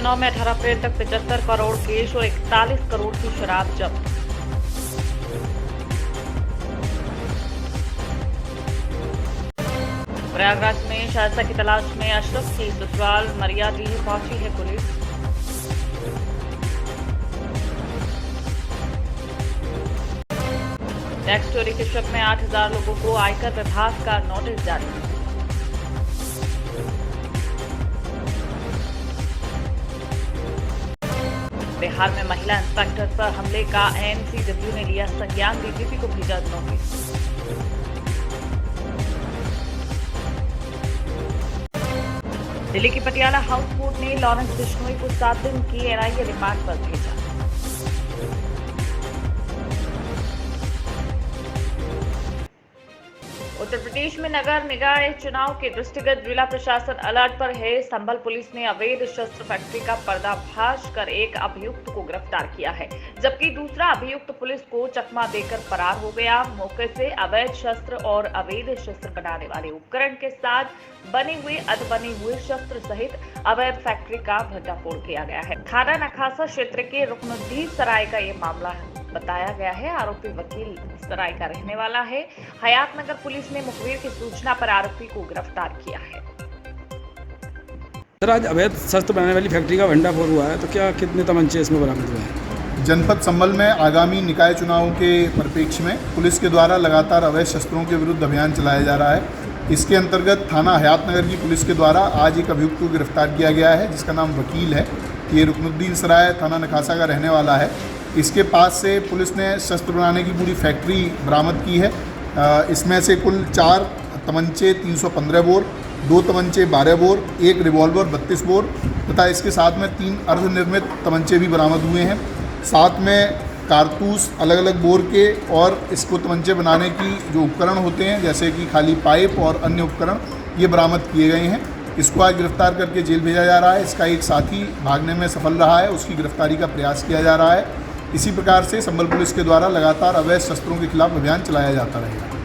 चुनाव में 18 अप्रैल तक 75 करोड़ कैश और 41 करोड़ की शराब जब्त। प्रयागराज में शायस्ता की तलाश में अशरफ की ससुराल मरियाडीह पहुंची है पुलिस। टैक्स चोरी के शक में 8000 लोगों को आयकर विभाग का नोटिस जारी। बिहार में महिला इंस्पेक्टर पर हमले का एनसीडब्ल्यू ने लिया संज्ञान, डीजीपी को भेजा नोटिस। दिल्ली की पटियाला हाउस कोर्ट ने लॉरेंस बिश्नोई को 7 दिन की एनआईए रिमांड पर भेजा। उत्तर प्रदेश में नगर निकाय चुनाव के दृष्टिगत जिला प्रशासन अलर्ट पर है। संभल पुलिस ने अवैध शस्त्र फैक्ट्री का पर्दाफाश कर एक अभियुक्त को गिरफ्तार किया है, जबकि दूसरा अभियुक्त पुलिस को चकमा देकर फरार हो गया। मौके से अवैध शस्त्र और अवैध शस्त्र बनाने वाले उपकरण के साथ बने हुए अधबने हुए शस्त्र सहित अवैध फैक्ट्री का भंडाफोड़ किया गया है। थाना नखासा क्षेत्र के रुकनुद्दीन सराय का ये मामला बताया गया है। आरोपी वकील सराय का रहने वाला है। हयात नगर पुलिस ने मुखबिर की सूचना पर आरोपी को गिरफ्तार किया है। सर, आज अवैध शस्त्र बनाने वाली फैक्ट्री का भंडाफोड़ हुआ है, तो क्या कितने तमंचे इसमें बरामद हुए हैं? जनपद संभल में आगामी निकाय चुनाव के परिप्रेक्ष्य में पुलिस के द्वारा लगातार अवैध शस्त्रों के विरुद्ध अभियान चलाया जा रहा है। इसके अंतर्गत थाना हयात नगर की पुलिस के द्वारा आज एक अभियुक्त को गिरफ्तार किया गया है, जिसका नाम वकील है। ये रुकनुद्दीन सराय थाना नखासा का रहने वाला है। इसके पास से पुलिस ने शस्त्र बनाने की पूरी फैक्ट्री बरामद की है। इसमें से कुल 4 तमंचे 315 बोर, 2 तमंचे 12 बोर, 1 रिवॉल्वर 32 बोर तथा इसके साथ में 3 अर्धनिर्मित तमंचे भी बरामद हुए हैं। साथ में कारतूस अलग अलग बोर के और इसको तमंचे बनाने की जो उपकरण होते हैं, जैसे कि खाली पाइप और अन्य उपकरण, ये बरामद किए गए हैं। इसको आज गिरफ्तार करके जेल भेजा जा रहा है। इसका एक साथी भागने में सफल रहा है, उसकी गिरफ्तारी का प्रयास किया जा रहा है। इसी प्रकार से संभल पुलिस के द्वारा लगातार अवैध शस्त्रों के खिलाफ अभियान चलाया जाता रहेगा।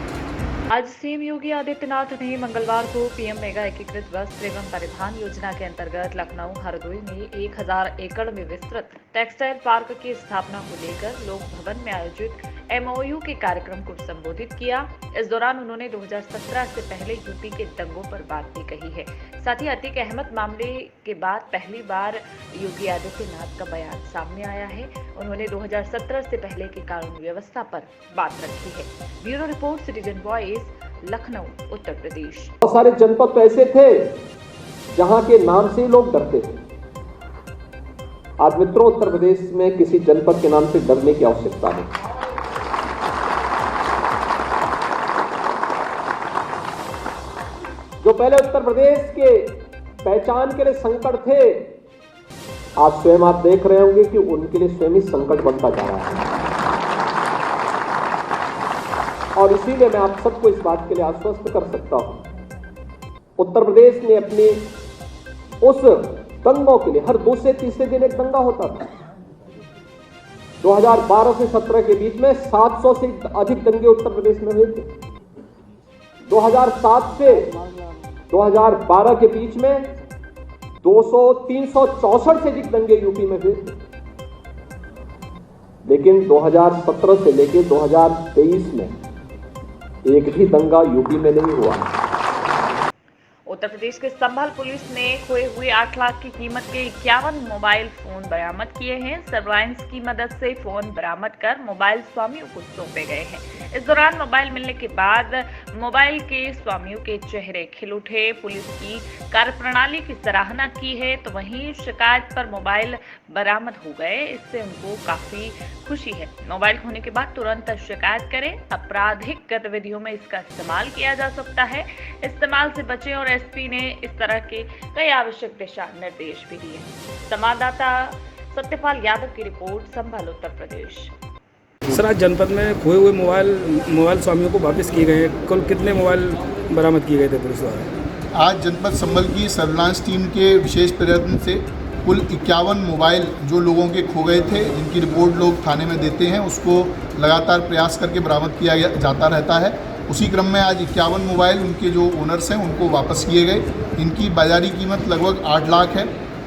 आज सीएम योगी आदित्यनाथ ने मंगलवार को पीएम मेगा एकीकृत वस्त्र एवं परिवहन योजना के अंतर्गत लखनऊ हरदोई में 1000 एकड़ में विस्तृत टेक्सटाइल पार्क की स्थापना को लेकर लोक भवन में आयोजित एमओयू के कार्यक्रम को संबोधित किया। इस दौरान उन्होंने 2017 से पहले यूपी के दंगों पर बात भी कही है। साथ ही अतीक अहमद मामले के बाद पहली बार योगी आदित्यनाथ का बयान सामने आया है। उन्होंने 2017 से पहले की कानून व्यवस्था पर बात रखी है। Bureau report, citizen voice, Lucknow, Uttar Pradesh. बहुत सारे जनपद तो ऐसे थे जहां के नाम से लोग डरते थे। आज मित्रों, उत्तर प्रदेश में किसी जनपद के नाम से डरने की आवश्यकता नहीं। जो पहले उत्तर प्रदेश के पहचान के लिए संकट थे, आज स्वयं आप देख रहे होंगे कि उनके लिए स्वयं ही संकट बनता जा रहा है। और इसीलिए मैं आप सबको इस बात के लिए आश्वस्त कर सकता हूं, उत्तर प्रदेश ने अपनी उस दंगों के लिए, हर दूसरे तीसरे दिन एक दंगा होता था। 2012 से 17 के बीच में 700 से अधिक दंगे उत्तर प्रदेश में हुए थे। 2007 से 2012 के बीच में 364 से अधिक दंगे यूपी में हुए थे। लेकिन 2017 से लेकर 2023 में एक भी दंगा यूपी में नहीं हुआ। उत्तर प्रदेश के संभल पुलिस ने खोए हुए 8 लाख की कीमत के 51 मोबाइल फोन बरामद किए हैं। सर्विलांस की मदद से फोन बरामद कर मोबाइल स्वामियों को सौंपे गए हैं। इस दौरान मोबाइल मिलने के बाद मोबाइल के स्वामियों के चेहरे खिल उठे। पुलिस की कार्यप्रणाली की सराहना की है, तो वहीं शिकायत पर मोबाइल बरामद हो गए, इससे उनको काफी खुशी है। मोबाइल खोने के बाद तुरंत शिकायत करें। आपराधिक गतिविधियों में इसका इस्तेमाल किया जा सकता है, इस्तेमाल से बचें। और एसपी ने इस तरह के कई आवश्यक दिशा निर्देश भी दिए। संवाददाता सत्यपाल यादव की रिपोर्ट, संभल, उत्तर प्रदेश। सर, आज जनपद में खोए हुए मोबाइल स्वामियों को वापस किए गए। कुल कितने मोबाइल बरामद किए गए थे पुलिस द्वारा? आज जनपद संभल की सर्विलांस टीम के विशेष प्रयत्न से कुल 51 मोबाइल जो लोगों के खो गए थे, जिनकी रिपोर्ट लोग थाने में देते हैं, उसको लगातार प्रयास करके बरामद किया जाता रहता है। उसी क्रम में आज 51 मोबाइल उनके जो ओनर्स हैं उनको वापस किए गए। इनकी बाजारी कीमत लगभग 8 लाख है।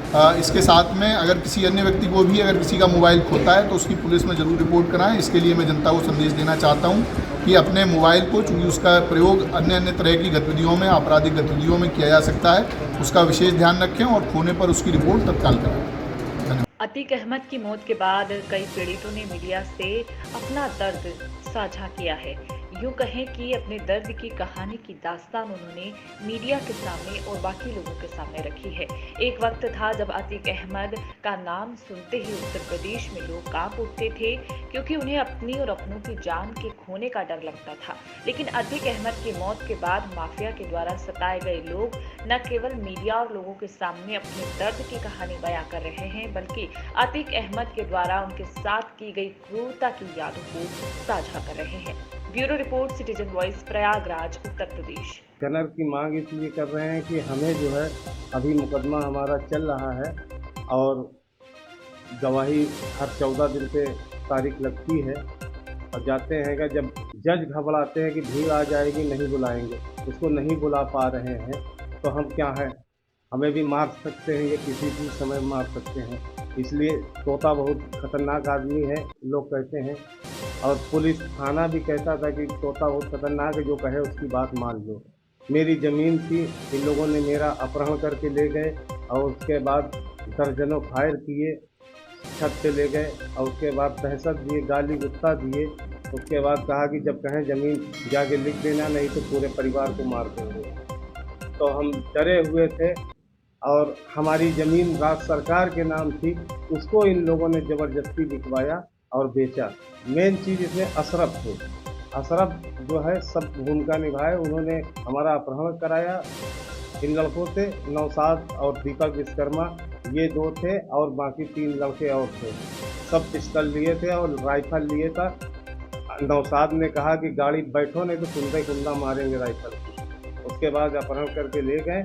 इसके साथ में अगर किसी अन्य व्यक्ति को भी अगर किसी का मोबाइल खोता है तो उसकी पुलिस में ज़रूर रिपोर्ट कराएं। इसके लिए मैं जनता को संदेश देना चाहता हूं कि अपने मोबाइल को, चूँकि उसका प्रयोग अन्य तरह की गतिविधियों में, आपराधिक गतिविधियों में किया जा सकता है, उसका विशेष ध्यान रखें और खोने पर उसकी रिपोर्ट तत्काल करें। अतीक अहमद की मौत के बाद कई पीड़ितों ने मीडिया से अपना दर्द साझा किया है। यूं कहें कि अपने दर्द की कहानी की दास्तान उन्होंने मीडिया के सामने और बाकी लोगों के सामने रखी है। एक वक्त था जब अतीक अहमद का नाम सुनते ही उत्तर प्रदेश में लोग कांप उठते थे, क्योंकि उन्हें अपनी और अपनों की जान के खोने का डर लगता था। लेकिन अतीक अहमद की मौत के बाद माफिया के द्वारा सताए गए लोग न केवल मीडिया और लोगों के सामने अपने दर्द की कहानी बयां कर रहे हैं, बल्कि अतीक अहमद के द्वारा उनके साथ की गई क्रूरता की यादों को साझा कर रहे हैं। Bureau report, citizen voice, Prayagraj, Uttar Pradesh. कनर की मांग इसलिए कर रहे हैं कि हमें जो है अभी मुकदमा हमारा चल रहा है और गवाही हर 14 दिन पे तारीख लगती है और जाते हैं कि जब जज घबराते हैं कि भीड़ आ जाएगी, नहीं बुलाएंगे, उसको नहीं बुला पा रहे हैं तो हम क्या है, हमें भी मार सकते हैं, ये किसी भी समय मार सकते हैं। इसलिए तोता बहुत खतरनाक आदमी है, लोग कहते हैं, और पुलिस थाना भी कहता था कि तोता बहुत खतरनाक है, जो कहे उसकी बात मान लो। मेरी ज़मीन थी, इन लोगों ने मेरा अपहरण करके ले गए और उसके बाद दर्जनों फायर किए, छत पे ले गए और उसके बाद दहशत दिए, गाली गुस्सा दिए। उसके बाद कहा कि जब कहें ज़मीन जाके लिख देना, नहीं तो पूरे परिवार को मार देंगे। तो हम डरे हुए थे और हमारी ज़मीन राज्य सरकार के नाम थी, उसको इन लोगों ने ज़बरदस्ती लिखवाया और बेचा। मेन चीज़ इसमें अशरफ थे, अशरफ जो है सब भूमिका निभाए, उन्होंने हमारा अपहरण कराया। इन लड़कों से नौशाद और दीपक विश्वकर्मा, ये 2 थे और बाकी 3 लड़के और थे। सब पिस्टल लिए थे और राइफल लिए था। नौशाद ने कहा कि गाड़ी बैठो नहीं तो कुंदा मारेंगे राइफल की। उसके बाद अपहरण करके ले गए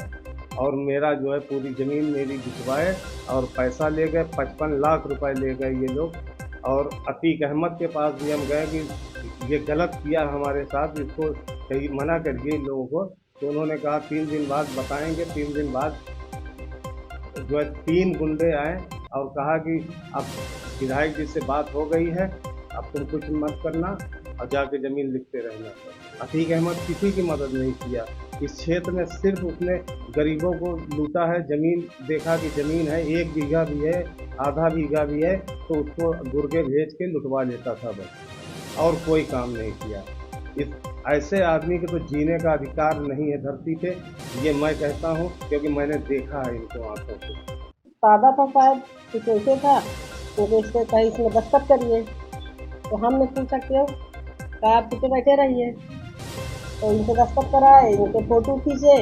और मेरा जो है पूरी ज़मीन मेरी बिचवाए और पैसा ले गए, 55 लाख रुपए ले गए ये लोग। और अतीक अहमद के पास भी हम गए कि ये गलत किया हमारे साथ, इसको कहीं मना करिए इन लोगों को। तो उन्होंने कहा 3 दिन बाद बताएंगे। 3 दिन बाद जो है 3 गुंडे आए और कहा कि अब विधायक जी से बात हो गई है, अब तुम कुछ मत करना और जाके ज़मीन लिखते रहना। अतीक अहमद किसी की मदद नहीं किया, इस क्षेत्र में सिर्फ उसने गरीबों को लूटा है। ज़मीन देखा कि ज़मीन है, 1 बीघा भी है, आधा बीघा भी है, तो उसको गुर्गे भेज के लुटवा लेता था बस, और कोई काम नहीं किया। इस ऐसे आदमी के तो जीने का अधिकार नहीं है धरती पे, ये मैं कहता हूँ, क्योंकि मैंने देखा है इनको आंखों से। सादा था साहब, कुछ ऐसे था, तो इससे कहीं इसमें दस्तखत करिए, तो हम नहीं पूछ सकते हो, कहा आप पीछे बैठे रहिए। तो इनसे दस्तखत कराए, इनके फ़ोटो खींचे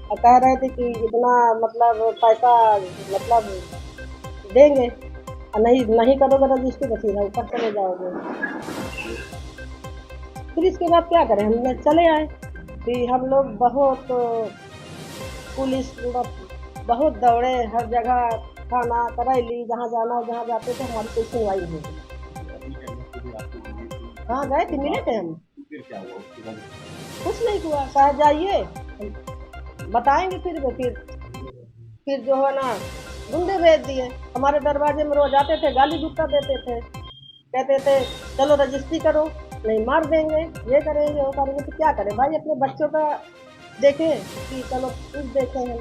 और कह रहे थे कि इतना मतलब पैसा मतलब देंगे और नहीं करोगे रजिस्ट्री तो सीधा ऊपर चले जाओगे। फिर इसके बाद क्या करें, हम चले आए। फिर हम लोग बहुत पुलिस बहुत दौड़े, हर जगह थाना करैली, जहाँ जाना जहाँ जाते थे हमारी कोई सुनवाई नहीं। हाँ गए थे, मिले थे हम, कुछ नहीं हुआ। शायद जाइए बताएंगे। फिर जो है ना गुंडे भेज दिए, हमारे दरवाजे में रोज आते थे, गाली गुस्सा देते थे, कहते थे चलो रजिस्ट्री करो, नहीं मार देंगे, ये करेंगे वो करेंगे। तो क्या करें भाई, अपने बच्चों का देखें कि चलो कुछ देखें हम।